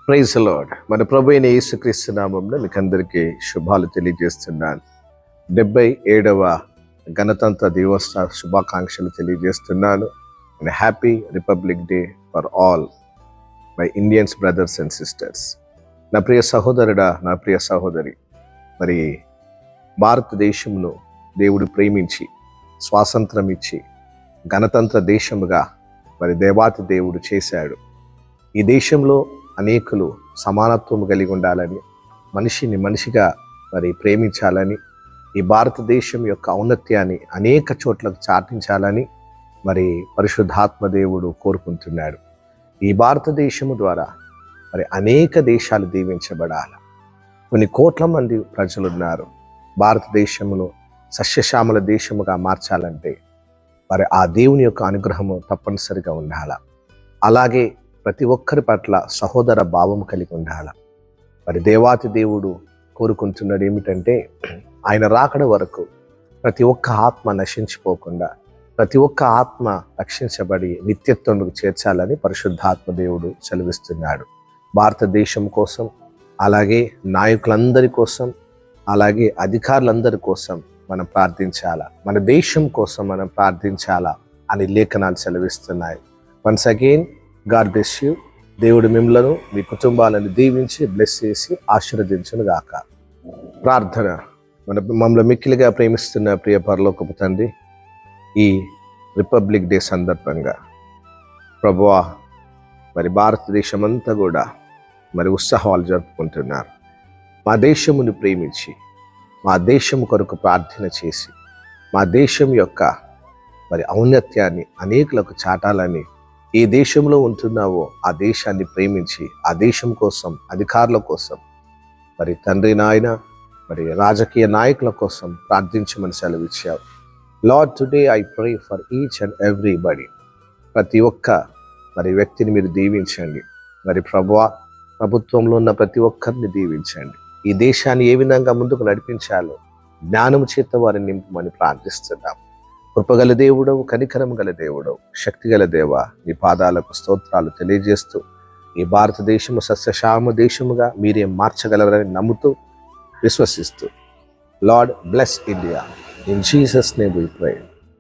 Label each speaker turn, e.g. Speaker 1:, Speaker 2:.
Speaker 1: Praise lord. మన ప్రభు అయిన యేసుక్రీస్తు నామములో మీకు అందరికీ శుభాలు తెలియజేస్తున్నాను. 77వ గణతంత్ర దివోత్సవ శుభాకాంక్షలు తెలియజేస్తున్నాను. Happy republic day for all my Indians brothers and sisters. నా ప్రియ సహోదరుడా, నా ప్రియ సహోదరి, మరి భారతదేశమును దేవుడు ప్రేమించి స్వాతంత్రం ఇచ్చి గణతంత్ర దేశముగా మరి దేవాతి దేవుడు చేశాడు. ఈ దేశంలో అనేకులు సమానత్వం కలిగి ఉండాలని, మనిషిని మనిషిగా మరి ప్రేమించాలని, ఈ భారతదేశం యొక్క ఔన్నత్యాన్ని అనేక చోట్లకు చాటించాలని మరి పరిశుద్ధాత్మ దేవుడు కోరుకుంటున్నాడు. ఈ భారతదేశము ద్వారా మరి అనేక దేశాలు దీవించబడాలి. కొన్ని కోట్ల మంది ప్రజలున్నారు. భారతదేశమును సస్యశ్యామల దేశముగా మార్చాలంటే మరి ఆ దేవుని యొక్క అనుగ్రహము తప్పనిసరిగా ఉండాలి. అలాగే ప్రతి ఒక్కరి పట్ల సహోదర భావం కలిగి ఉండాలి. మరి దేవాతి దేవుడు కోరుకుంటున్నాడు ఏమిటంటే, ఆయన రాకడ వరకు ప్రతి ఒక్క ఆత్మ నశించిపోకుండా ప్రతి ఒక్క ఆత్మ రక్షించబడి నిత్యత్వంలోకి చేర్చాలని పరిశుద్ధాత్మ దేవుడు సెలవిస్తున్నాడు. భారతదేశం కోసం, అలాగే నాయకులందరి కోసం, అలాగే అధికారులందరి కోసం మనం ప్రార్థించాలా, మన దేశం కోసం మనం ప్రార్థించాలా అని లేఖనాలు సెలవిస్తున్నాయి. Once again God bless you. దేవుడు మిమ్మలను, మీ కుటుంబాలను దీవించి బ్లెస్ చేసి ఆశీర్వదించును గాక. ప్రార్థన. మమ్మల్ని మిక్కిలిగా ప్రేమిస్తున్న ప్రియ పరలోకపు తండ్రి, ఈ రిపబ్లిక్ డే సందర్భంగా ప్రభువా, మరి భారతదేశం అంతా కూడా మరి ఉత్సవాలు జరుపుకుంటున్నారు. మా దేశమును ప్రేమించి మా దేశం కొరకు ప్రార్థన చేసి మా దేశం యొక్క మరి ఔన్నత్యాన్ని అనేకులకు చాటాలని, ఏ దేశంలో ఉంటున్నావో ఆ దేశాన్ని ప్రేమించి ఆ దేశం కోసం, అధికారుల కోసం, మరి తండ్రి నాయన, మరి రాజకీయ నాయకుల కోసం ప్రార్థించమని సెలవిచ్చావు. Lord, today I pray for each and everybody. ప్రతి ఒక్క మరి వ్యక్తిని మీరు దీవించండి. మరి ప్రభువా, ప్రభుత్వంలో ఉన్న ప్రతి ఒక్కరిని దీవించండి. ఈ దేశాన్ని ఏ విధంగా ముందుకు నడిపించాలో జ్ఞానము చేత వారిని నింపమని ప్రార్థిస్తున్నాం. కృపగల దేవుడవు, కనికరం గల దేవుడవు, శక్తిగల దేవ, నీ పాదాలకు స్తోత్రాలు తెలియజేస్తూ ఈ భారతదేశము సస్యశ్యామ దేశముగా మీరే మార్చగలరని నమ్ముతూ విశ్వసిస్తూ, Lord bless India. In Jesus name we pray.